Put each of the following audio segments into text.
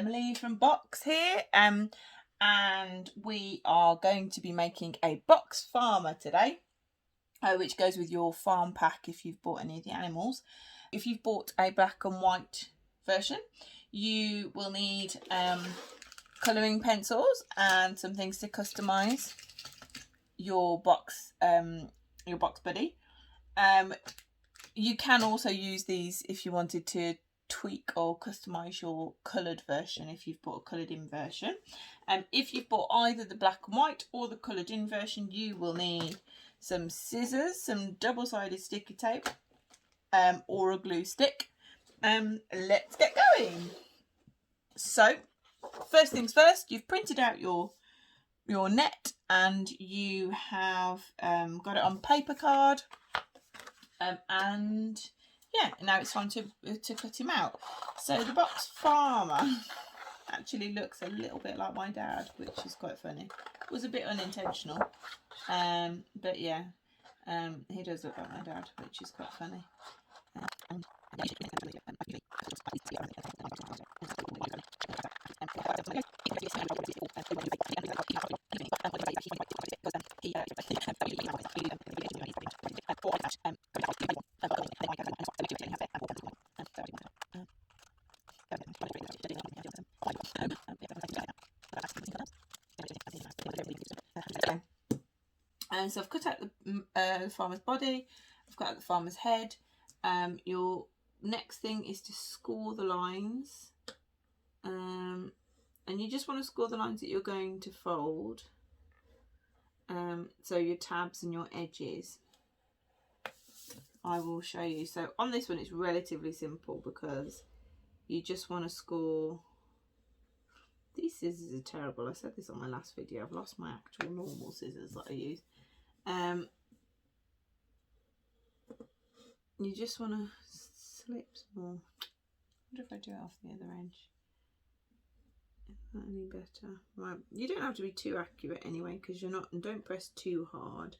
Emily from Boks here, and we are going to be making a Boks FARMA today, which goes with your farm pack if you've bought any of the animals. If you've bought a black and white version, you will need colouring pencils and some things to customise your Boks Buddy. You can also use these if you wanted to tweak or customise your coloured version if you've bought a coloured in version. If you've bought either the black and white or the coloured in version, you will need some scissors, some double-sided sticky tape, or a glue stick. Let's get going. So first things first, you've printed out your net and you have got it on paper card, and yeah, now it's time to cut him out. So the Boks FARMA actually looks a little bit like my dad, which is quite funny. It was a bit unintentional, but yeah, he does look like my dad, which is quite funny. So I've cut out the farmer's body, I've cut out the farmer's head. Your next thing is to score the lines, and you just want to score the lines that you're going to fold, so your tabs and your edges. I will show you. So on this one it's relatively simple because you just want to score. These scissors are terrible. I said this on my last video. I've lost my actual normal scissors that I use. You just want to slip some more. I wonder if I do it off the other edge. Is that any better? Right, you don't have to be too accurate anyway, because you're not, and don't press too hard.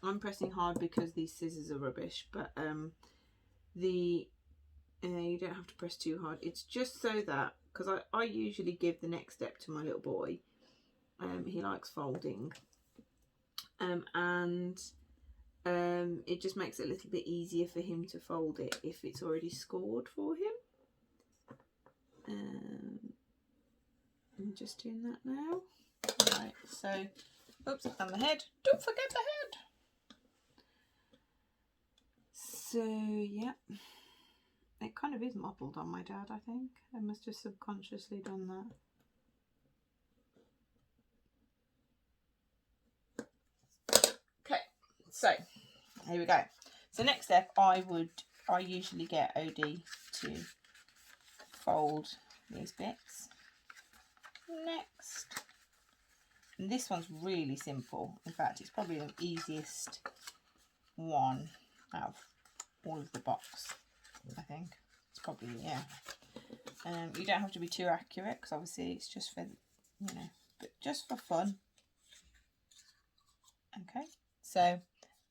I'm pressing hard because these scissors are rubbish, but you don't have to press too hard. It's just so that, because I usually give the next step to my little boy. He likes folding, and it just makes it a little bit easier for him to fold it if it's already scored for him. I'm just doing that now. Right, so, oops, and the head. Don't forget the head. So, yeah. It kind of is mottled on my dad, I think. I must have subconsciously done that. Okay, so here we go. So next step, I usually get OD to fold these bits. Next, and this one's really simple. In fact, it's probably the easiest one out of all of the box. I think it's probably, yeah. You don't have to be too accurate because obviously it's just for, you know, but just for fun. Okay, so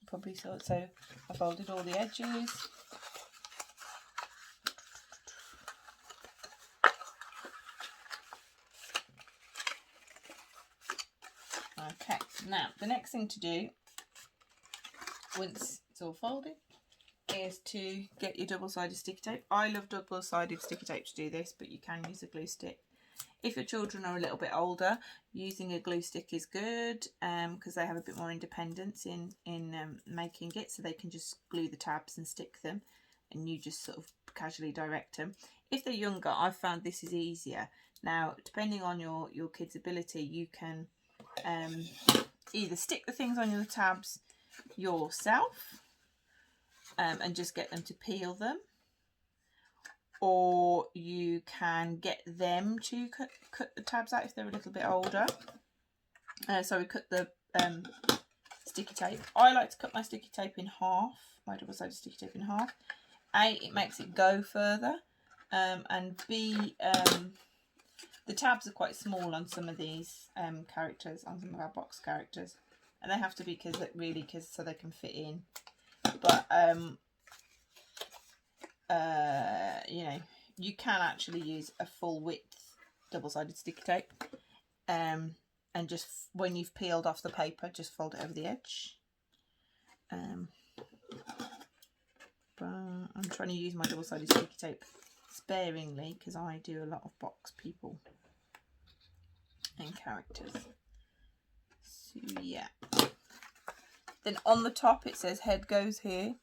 probably so I folded all the edges. Okay, now the next thing to do once it's all folded is to get your double-sided sticky tape. I love double-sided sticky tape to do this, but you can use a glue stick. If your children are a little bit older, using a glue stick is good, because they have a bit more independence in making it, so they can just glue the tabs and stick them, and you just sort of casually direct them. If they're younger, I've found this is easier. Now, depending on your kid's ability, you can either stick the things on your tabs yourself, and just get them to peel them, or you can get them to cut the tabs out if they're a little bit older. So cut the sticky tape. I like to cut my sticky tape in half, my double-sided sticky tape in half. A, it makes it go further, and B, the tabs are quite small on some of these characters, on some of our box characters, and they have to be because so they can fit in. But you know, you can actually use a full width double-sided sticky tape. And just when you've peeled off the paper, just fold it over the edge. But I'm trying to use my double-sided sticky tape sparingly because I do a lot of box people and characters. So yeah. Then on the top it says head goes here.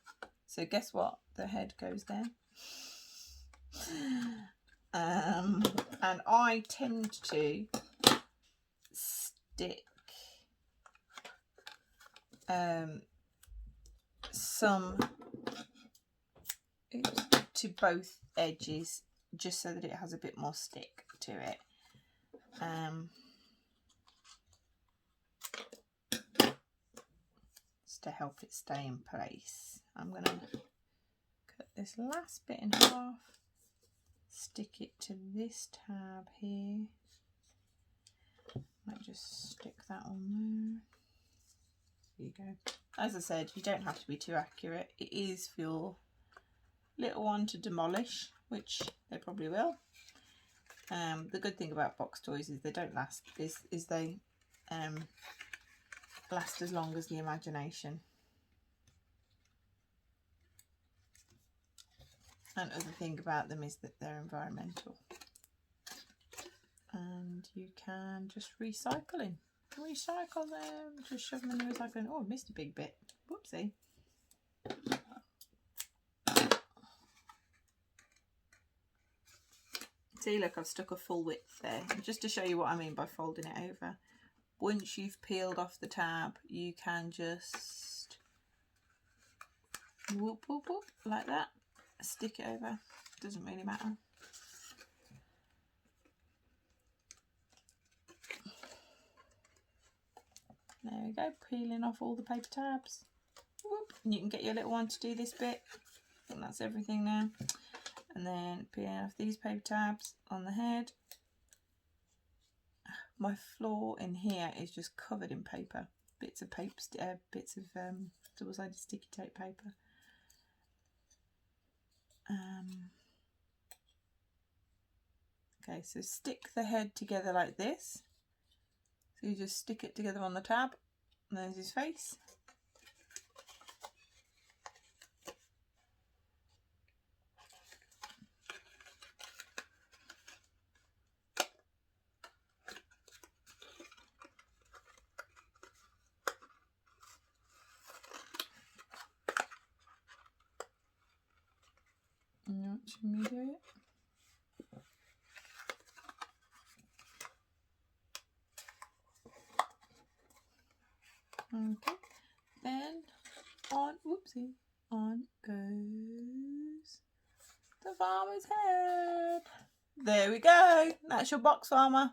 So guess what? The head goes there. And I tend to stick some to both edges just so that it has a bit more stick to it. Just to help it stay in place. I'm going to cut this last bit in half, stick it to this tab here. Might just stick that on there. There you go. As I said, you don't have to be too accurate. It is for your little one to demolish, which they probably will. The good thing about box toys is they don't last. Is they last as long as the imagination. And other thing about them is that they're environmental, and you can just recycle them. Just shove them in the recycling. Oh, I missed a big bit. Whoopsie. See, look, I've stuck a full width there. And just to show you what I mean by folding it over. Once you've peeled off the tab, you can just whoop, whoop, whoop, like that. Stick it over. Doesn't really matter. There we go, peeling off all the paper tabs. Whoop. And you can get your little one to do this bit. I think that's everything now. And then peeling off these paper tabs on the head. My floor in here is just covered in paper. Bits of paper, bits of double-sided sticky tape paper. Okay, so stick the head together like this. So you just stick it together on the tab, and there's his face. And watching me do it. Okay, then on goes the farmer's head. There we go. That's your box farmer.